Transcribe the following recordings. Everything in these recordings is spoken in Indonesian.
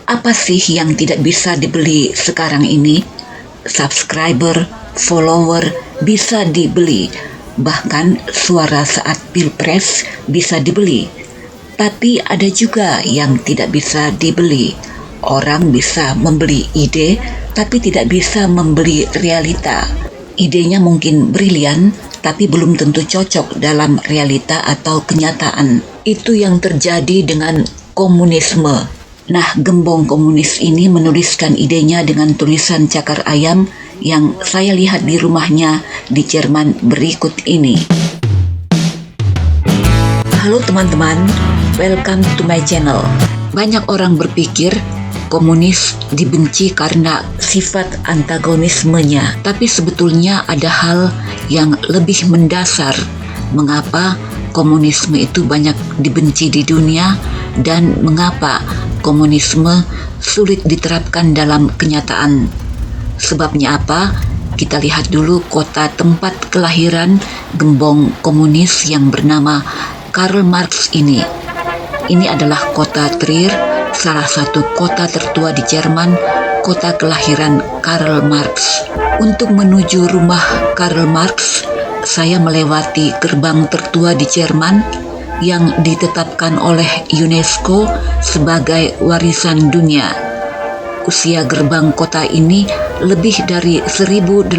Apa sih yang tidak bisa dibeli sekarang ini? Subscriber, follower bisa dibeli, bahkan suara saat pilpres bisa dibeli. Tapi ada juga yang tidak bisa dibeli. Orang bisa membeli ide, tapi tidak bisa membeli realita. Idenya mungkin brilian, tapi belum tentu cocok dalam realita atau kenyataan. Itu yang terjadi dengan komunisme. Nah, gembong komunis ini menuliskan idenya dengan tulisan cakar ayam yang saya lihat di rumahnya di Jerman berikut ini. Halo teman-teman, welcome to my channel. Banyak orang berpikir komunis dibenci karena sifat antagonismenya, tapi sebetulnya ada hal yang lebih mendasar mengapa komunisme itu banyak dibenci di dunia dan mengapa komunisme sulit diterapkan dalam kenyataan. Sebabnya apa? Kita lihat dulu kota tempat kelahiran gembong komunis yang bernama Karl Marx ini. Ini adalah kota Trier, salah satu kota tertua di Jerman, kota kelahiran Karl Marx. Untuk menuju rumah Karl Marx, saya melewati gerbang tertua di Jerman yang ditetapkan oleh UNESCO sebagai warisan dunia. Usia gerbang kota ini lebih dari 1800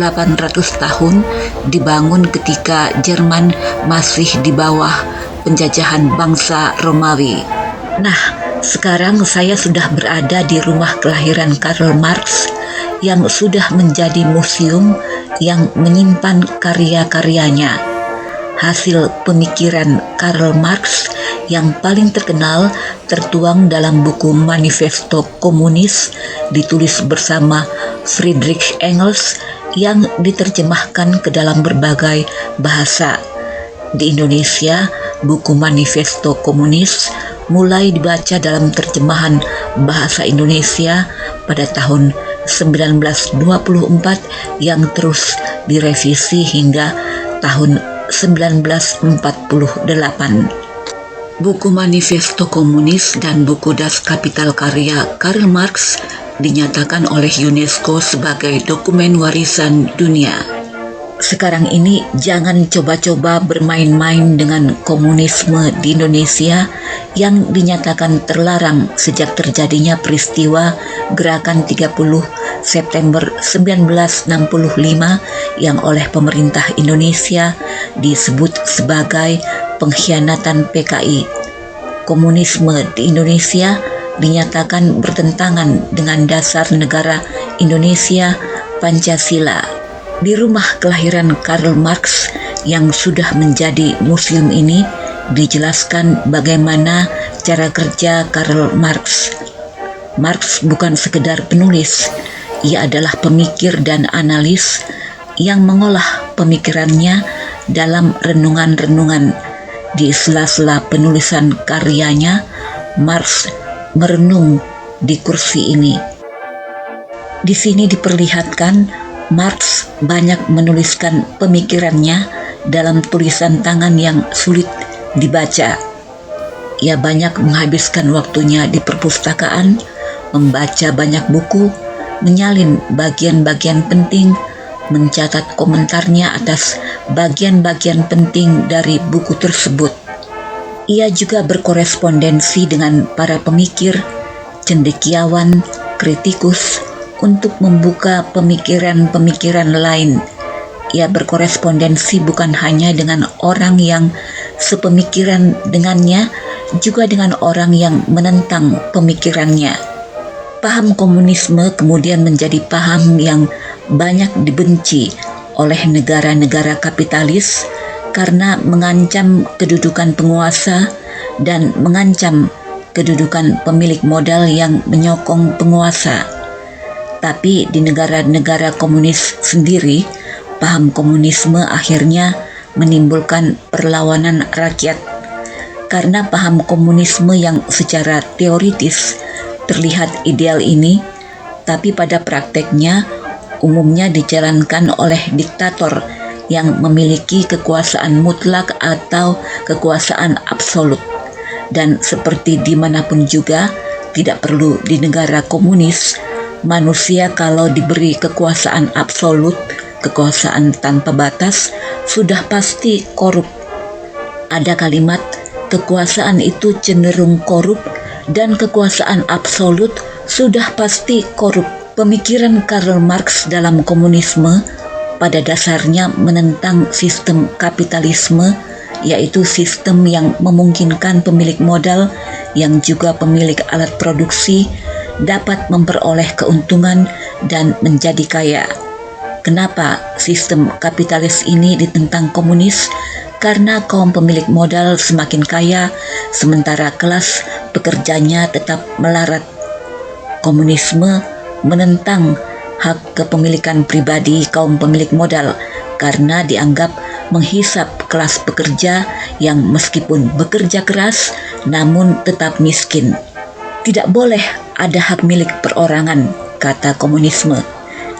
tahun, dibangun ketika Jerman masih di bawah penjajahan bangsa Romawi. Nah, sekarang saya sudah berada di rumah kelahiran Karl Marx yang sudah menjadi museum yang menyimpan karya-karyanya. Hasil pemikiran Karl Marx yang paling terkenal tertuang dalam buku Manifesto Komunis ditulis bersama Friedrich Engels yang diterjemahkan ke dalam berbagai bahasa. Di Indonesia, buku Manifesto Komunis mulai dibaca dalam terjemahan bahasa Indonesia pada tahun 1924 yang terus direvisi hingga tahun 1948. Buku Manifesto Komunis dan buku Das Kapital karya Karl Marx dinyatakan oleh UNESCO sebagai dokumen warisan dunia. Sekarang ini jangan coba-coba bermain-main dengan komunisme di Indonesia yang dinyatakan terlarang sejak terjadinya peristiwa Gerakan 30 September 1965 yang oleh pemerintah Indonesia disebut sebagai pengkhianatan PKI. Komunisme di Indonesia dinyatakan bertentangan dengan dasar negara Indonesia, Pancasila. Di rumah kelahiran Karl Marx yang sudah menjadi museum ini dijelaskan bagaimana cara kerja Karl Marx. Marx bukan sekedar penulis, ia adalah pemikir dan analis yang mengolah pemikirannya dalam renungan-renungan. Di sela-sela penulisan karyanya, Marx merenung di kursi ini. Di sini diperlihatkan Marx banyak menuliskan pemikirannya dalam tulisan tangan yang sulit dibaca. Ia banyak menghabiskan waktunya di perpustakaan, membaca banyak buku, menyalin bagian-bagian penting, mencatat komentarnya atas bagian-bagian penting dari buku tersebut. Ia juga berkorespondensi dengan para pemikir, cendekiawan, kritikus untuk membuka pemikiran-pemikiran lain. Ia berkorespondensi bukan hanya dengan orang yang sepemikiran dengannya, juga dengan orang yang menentang pemikirannya. Paham komunisme kemudian menjadi paham yang banyak dibenci oleh negara-negara kapitalis karena mengancam kedudukan penguasa dan mengancam kedudukan pemilik modal yang menyokong penguasa. Tapi di negara-negara komunis sendiri, paham komunisme akhirnya menimbulkan perlawanan rakyat. Karena paham komunisme yang secara teoritis terlihat ideal ini, tapi pada prakteknya umumnya dijalankan oleh diktator yang memiliki kekuasaan mutlak atau kekuasaan absolut. Dan seperti dimanapun juga, Tidak perlu di negara komunis, manusia kalau diberi kekuasaan absolut, kekuasaan tanpa batas, sudah pasti korup. Ada kalimat, kekuasaan itu cenderung korup dan kekuasaan absolut sudah pasti korup. Pemikiran Karl Marx dalam komunisme pada dasarnya menentang sistem kapitalisme, yaitu sistem yang memungkinkan pemilik modal yang juga pemilik alat produksi dapat memperoleh keuntungan dan menjadi kaya. Kenapa sistem kapitalis ini ditentang komunis? Karena kaum pemilik modal semakin kaya, sementara kelas pekerjanya tetap melarat. Komunisme menentang hak kepemilikan pribadi kaum pemilik modal karena dianggap menghisap kelas pekerja yang meskipun bekerja keras namun tetap miskin. Tidak boleh ada hak milik perorangan, kata komunisme.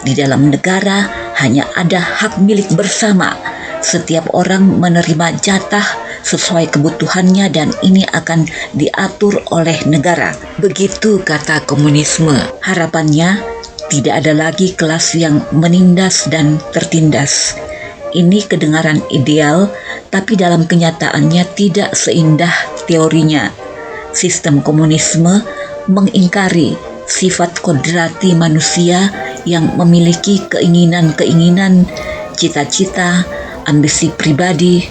Di dalam negara hanya ada hak milik bersama. Setiap orang menerima jatah sesuai kebutuhannya dan ini akan diatur oleh negara. Begitu kata komunisme. Harapannya tidak ada lagi kelas yang menindas dan tertindas. Ini kedengaran ideal, tapi dalam kenyataannya tidak seindah teorinya. Sistem komunisme mengingkari sifat kodrati manusia yang memiliki keinginan-keinginan, cita-cita, ambisi pribadi.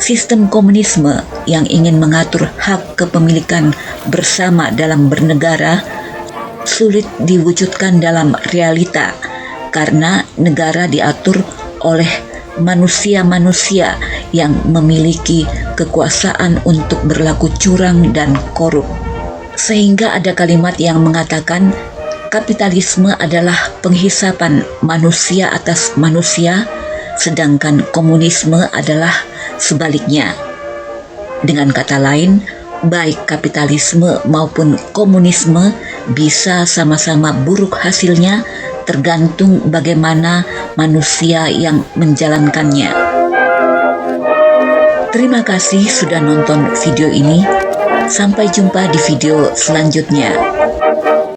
Sistem komunisme yang ingin mengatur hak kepemilikan bersama dalam bernegara sulit diwujudkan dalam realita karena negara diatur oleh manusia-manusia yang memiliki kekuasaan untuk berlaku curang dan korup. Sehingga ada kalimat yang mengatakan kapitalisme adalah penghisapan manusia atas manusia, sedangkan komunisme adalah sebaliknya. Dengan kata lain, baik kapitalisme maupun komunisme bisa sama-sama buruk hasilnya, tergantung bagaimana manusia yang menjalankannya. Terima kasih sudah nonton video ini. Sampai jumpa di video selanjutnya.